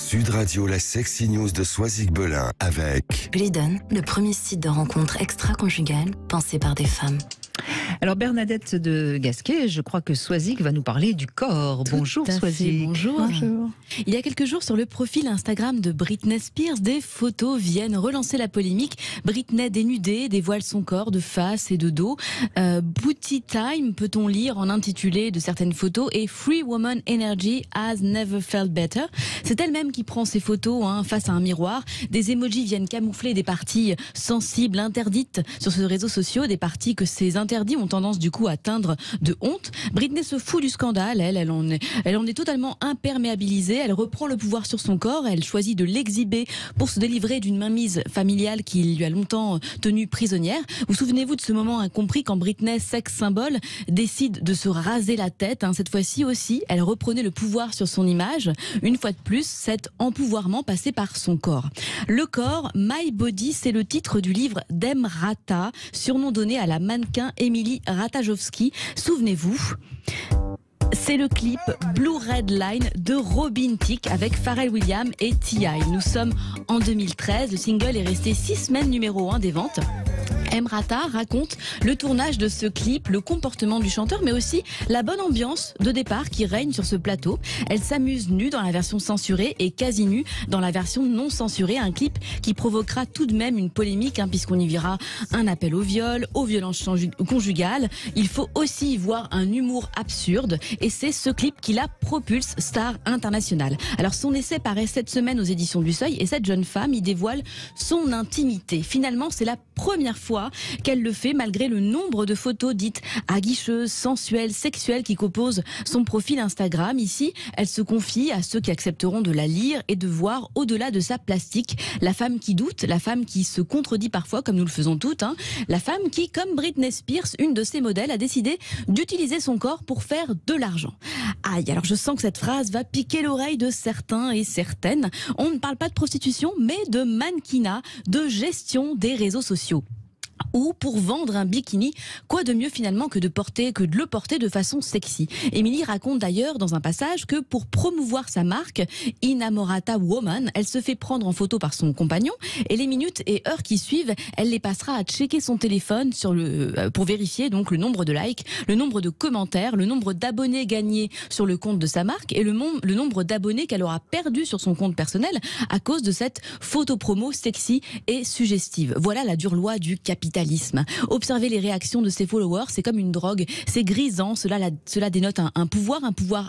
Sud Radio, la Sexy News de Soisig-Belin avec Glidden, le premier site de rencontre extra-conjugale pensé par des femmes. Alors Bernadette de Gasquet, je crois que Soisig va nous parler du corps. Bonjour Soisig. Bonjour. Il y a quelques jours sur le profil Instagram de Britney Spears, des photos viennent relancer la polémique. Britney dénudée dévoile son corps de face et de dos. Booty Time peut-on lire en intitulé de certaines photos et Free Woman Energy has never felt better. C'est elle-même qui prend ces photos face à un miroir. Des emojis viennent camoufler des parties sensibles, interdites sur ce réseau social, des parties que ces interdits ont tendance du coup à teindre de honte. Britney se fout du scandale, elle en est totalement imperméabilisée, elle reprend le pouvoir sur son corps, elle choisit de l'exhiber pour se délivrer d'une mainmise familiale qui lui a longtemps tenue prisonnière. Vous souvenez-vous de ce moment incompris quand Britney, sex symbole, décide de se raser la tête. Cette fois-ci aussi, elle reprenait le pouvoir sur son image. Une fois de plus, cet empouvoirment passé par son corps. Le corps, My Body, c'est le titre du livre d'Emrata, surnom donné à la mannequin Emily Ratajkowski. Souvenez-vous, c'est le clip Blue Red Line de Robin Thicke avec Pharrell Williams et T.I. Nous sommes en 2013, le single est resté 6 semaines numéro 1 des ventes. Emrata raconte le tournage de ce clip, le comportement du chanteur, mais aussi la bonne ambiance de départ qui règne sur ce plateau. Elle s'amuse nue dans la version censurée et quasi nue dans la version non censurée. Un clip qui provoquera tout de même une polémique, puisqu'on y verra un appel au viol, aux violences conjugales. Il faut aussi y voir un humour absurde et c'est ce clip qui la propulse star internationale. Alors son essai paraît cette semaine aux éditions du Seuil et cette jeune femme y dévoile son intimité. Finalement, c'est la première fois qu'elle le fait malgré le nombre de photos dites aguicheuses, sensuelles, sexuelles qui composent son profil Instagram. Ici, elle se confie à ceux qui accepteront de la lire et de voir au-delà de sa plastique. La femme qui doute, la femme qui se contredit parfois comme nous le faisons toutes, la femme qui, comme Britney Spears, une de ses modèles, a décidé d'utiliser son corps pour faire de l'argent. Aïe, alors je sens que cette phrase va piquer l'oreille de certains et certaines. On ne parle pas de prostitution, mais de mannequinat, de gestion des réseaux sociaux. Ou pour vendre un bikini, quoi de mieux finalement que de le porter de façon sexy. Émilie raconte d'ailleurs dans un passage que pour promouvoir sa marque Inamorata Woman, elle se fait prendre en photo par son compagnon et les minutes et heures qui suivent, elle les passera à checker son téléphone pour vérifier donc le nombre de likes, le nombre de commentaires, le nombre d'abonnés gagnés sur le compte de sa marque et le nombre d'abonnés qu'elle aura perdu sur son compte personnel à cause de cette photo promo sexy et suggestive. Voilà la dure loi du capitalisme. Observer les réactions de ses followers, c'est comme une drogue, c'est grisant, cela dénote un pouvoir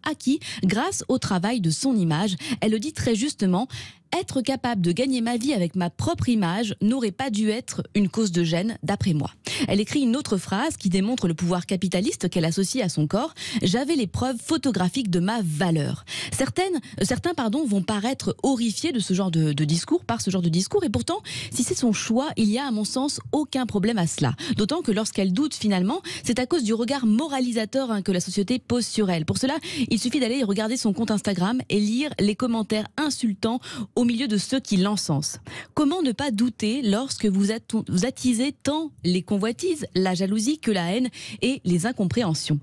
acquis grâce au travail de son image. Elle le dit très justement. Être capable de gagner ma vie avec ma propre image n'aurait pas dû être une cause de gêne, d'après moi. Elle écrit une autre phrase qui démontre le pouvoir capitaliste qu'elle associe à son corps. J'avais les preuves photographiques de ma valeur. Certains vont paraître horrifiés de ce genre de discours, par ce genre de discours. Et pourtant, si c'est son choix, il y a à mon sens aucun problème à cela. D'autant que lorsqu'elle doute finalement, c'est à cause du regard moralisateur que la société pose sur elle. Pour cela, il suffit d'aller regarder son compte Instagram et lire les commentaires insultants au milieu de ceux qui l'encensent. Comment ne pas douter lorsque vous attisez tant les convoitises, la jalousie que la haine et les incompréhensions?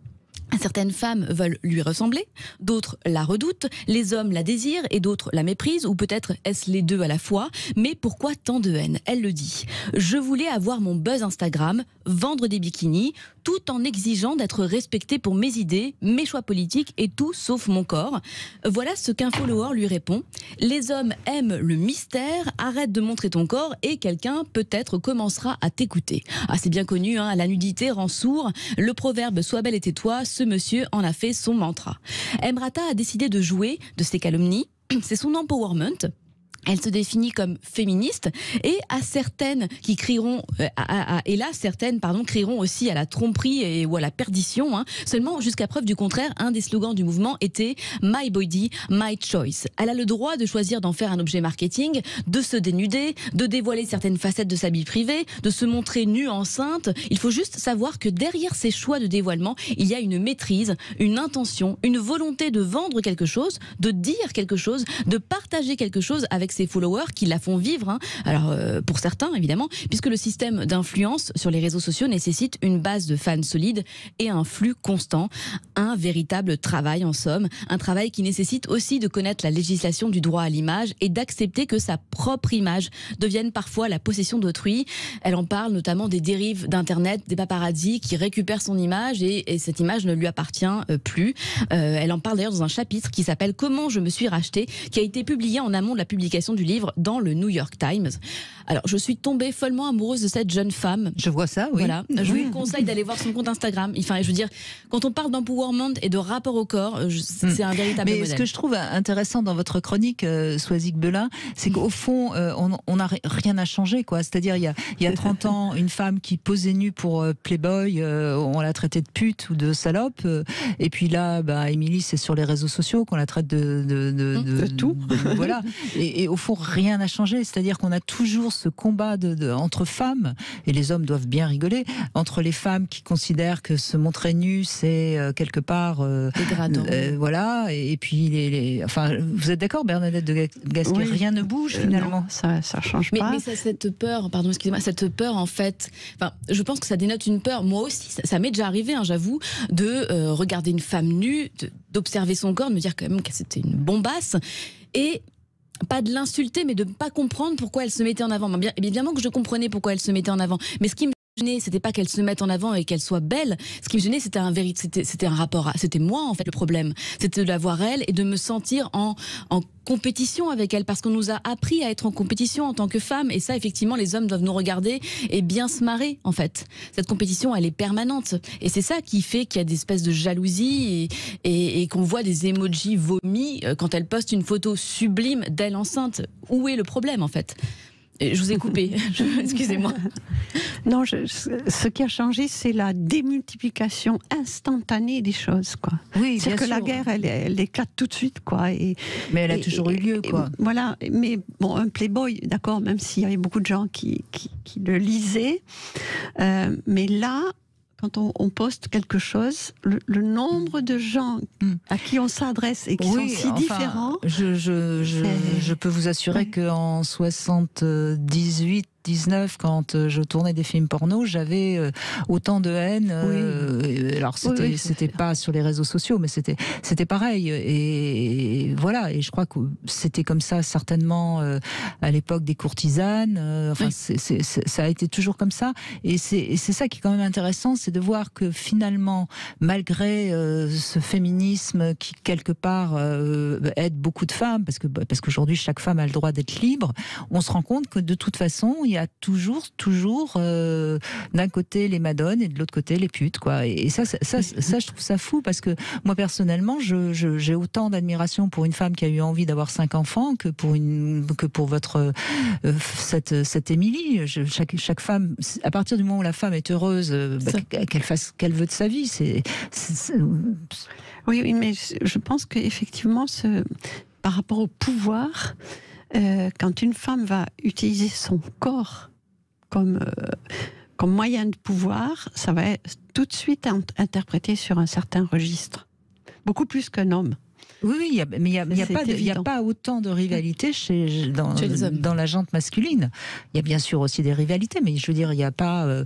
Certaines femmes veulent lui ressembler, d'autres la redoutent, les hommes la désirent et d'autres la méprisent, ou peut-être est-ce les deux à la fois. Mais pourquoi tant de haine? Elle le dit. Je voulais avoir mon buzz Instagram, vendre des bikinis, tout en exigeant d'être respectée pour mes idées, mes choix politiques et tout sauf mon corps. Voilà ce qu'un follower lui répond. Les hommes aiment le mystère, arrête de montrer ton corps et quelqu'un peut-être commencera à t'écouter. C'est bien connu, la nudité rend sourd. Le proverbe « sois belle et tais-toi », ce monsieur en a fait son mantra. Emrata a décidé de jouer de ces calomnies. C'est son empowerment. Elle se définit comme féministe et certaines crieront aussi à la tromperie ou à la perdition. Seulement, jusqu'à preuve du contraire, un des slogans du mouvement était My Body, My Choice. Elle a le droit de choisir d'en faire un objet marketing, de se dénuder, de dévoiler certaines facettes de sa vie privée, de se montrer nue enceinte. Il faut juste savoir que derrière ces choix de dévoilement, il y a une maîtrise, une intention, une volonté de vendre quelque chose, de dire quelque chose, de partager quelque chose avec avec ses followers qui la font vivre. Hein. Alors, pour certains, évidemment, puisque le système d'influence sur les réseaux sociaux nécessite une base de fans solide et un flux constant. Un véritable travail, en somme. Un travail qui nécessite aussi de connaître la législation du droit à l'image et d'accepter que sa propre image devienne parfois la possession d'autrui. Elle en parle notamment des dérives d'Internet, des paparazzis qui récupèrent son image et cette image ne lui appartient plus. Elle en parle d'ailleurs dans un chapitre qui s'appelle « Comment je me suis racheté », qui a été publié en amont de la publication du livre dans le New York Times. Alors, je suis tombée follement amoureuse de cette jeune femme. Je vois ça, oui. Voilà. Je vous conseille d'aller voir son compte Instagram. Enfin, je veux dire, quand on parle d'empowerment et de rapport au corps, c'est un véritable modèle. Mais ce que je trouve intéressant dans votre chronique, Soisig Belin, c'est qu'au fond, on n'a rien à changer, quoi. C'est-à-dire, il y a 30 ans, une femme qui posait nue pour Playboy, on l'a traitée de pute ou de salope. Et puis là, Émilie, c'est sur les réseaux sociaux qu'on la traite de tout. Voilà. Et au fond, rien n'a changé. C'est-à-dire qu'on a toujours ce combat entre femmes, et les hommes doivent bien rigoler, entre les femmes qui considèrent que se montrer nu, c'est quelque part dégradant. Voilà. Et puis, enfin, vous êtes d'accord, Bernadette de Gasquet, oui. Rien ne bouge finalement. Non, ça change pas. Mais cette peur, pardon, excusez-moi, cette peur en fait, enfin, je pense que ça dénote une peur. Moi aussi, ça m'est déjà arrivé, hein, j'avoue, de regarder une femme nue, d'observer son corps, de me dire quand même que c'était une bombasse et pas de l'insulter, mais de ne pas comprendre pourquoi elle se mettait en avant. Bien évidemment que je comprenais pourquoi elle se mettait en avant, mais ce qui me gênait, c'était pas qu'elle se mette en avant et qu'elle soit belle. Ce qui me gênait, c'était un rapport, c'était moi en fait le problème. C'était de la voir elle et de me sentir en compétition avec elle, parce qu'on nous a appris à être en compétition en tant que femme, et ça effectivement les hommes doivent nous regarder et bien se marrer en fait. Cette compétition elle est permanente et c'est ça qui fait qu'il y a des espèces de jalousie et qu'on voit des emojis vomis quand elle poste une photo sublime d'elle enceinte. Où est le problème en fait ? Je vous ai coupé, excusez-moi. Non, ce qui a changé, c'est la démultiplication instantanée des choses, quoi. Oui, c'est que la guerre, elle éclate tout de suite, quoi. Mais elle a toujours eu lieu, quoi. Voilà, mais bon, un Playboy, d'accord, même s'il y avait beaucoup de gens qui le lisaient, mais là, quand on poste quelque chose, le nombre de gens à qui on s'adresse et qui sont si différents... Je peux vous assurer qu'en 78, 19, quand je tournais des films porno, j'avais autant de haine. Alors c'était pas sur les réseaux sociaux, mais c'était pareil. Et voilà. Et je crois que c'était comme ça certainement à l'époque des courtisanes. Ça a été toujours comme ça. Et c'est ça qui est quand même intéressant, c'est de voir que finalement, malgré ce féminisme qui quelque part aide beaucoup de femmes, parce qu'aujourd'hui chaque femme a le droit d'être libre, on se rend compte que de toute façon il y a toujours d'un côté les madones et de l'autre côté les putes, quoi. Et ça je trouve ça fou, parce que moi personnellement j'ai autant d'admiration pour une femme qui a eu envie d'avoir 5 enfants que pour votre cette Émilie. Chaque femme, à partir du moment où la femme est heureuse, qu'elle fasse ce qu'elle veut de sa vie, Oui, mais je pense qu'effectivement par rapport au pouvoir, quand une femme va utiliser son corps comme moyen de pouvoir, ça va être tout de suite interprété sur un certain registre. Beaucoup plus qu'un homme. Oui, mais il n'y a pas autant de rivalité dans la gente masculine. Il y a bien sûr aussi des rivalités, mais je veux dire, il n'y a pas...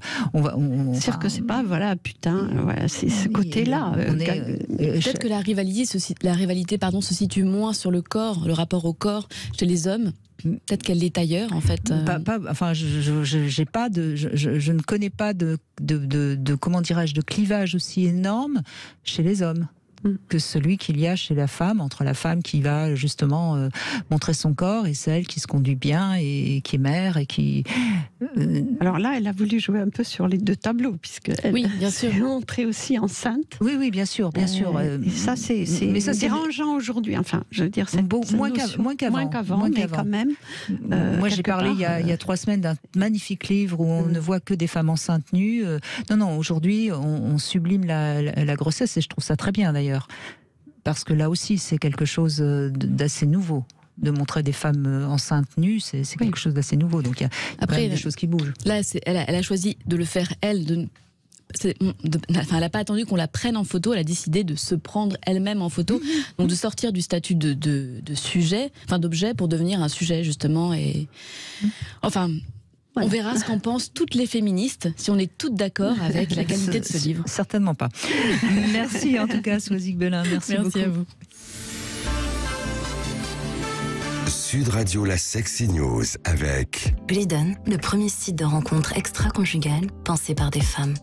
c'est sûr que c'est pas, putain, c'est ce côté-là. Peut-être que la rivalité se situe moins sur le corps, le rapport au corps chez les hommes. Peut-être qu'elle l'est ailleurs, en fait. Je ne connais pas de comment dirais-je, de clivage aussi énorme chez les hommes que celui qu'il y a chez la femme, entre la femme qui va justement montrer son corps et celle qui se conduit bien et qui est mère et qui... Alors là, elle a voulu jouer un peu sur les deux tableaux, puisqu'elle s'est montrée aussi enceinte. Oui, bien sûr. Et ça, c'est dérangeant aujourd'hui. Enfin, je veux dire, c'est moins qu'avant, mais quand même. Moi, j'ai parlé il y a 3 semaines d'un magnifique livre où on ne voit que des femmes enceintes nues. Non, aujourd'hui, on sublime la grossesse, et je trouve ça très bien d'ailleurs. Parce que là aussi, c'est quelque chose d'assez nouveau. De montrer des femmes enceintes nues, c'est quelque chose d'assez nouveau. Donc il y a quand même des choses qui bougent. Là, elle a choisi de le faire, elle, elle n'a pas attendu qu'on la prenne en photo, elle a décidé de se prendre elle-même en photo, donc de sortir du statut de sujet, enfin d'objet, pour devenir un sujet justement. Et enfin, on verra ce qu'en pensent toutes les féministes, si on est toutes d'accord avec la qualité de ce livre. Certainement pas. Merci en tout cas, Soisic Belin. Merci beaucoup. À vous. Sud Radio, la Sexy News avec Bledon, le premier site de rencontre extra-conjugale pensé par des femmes.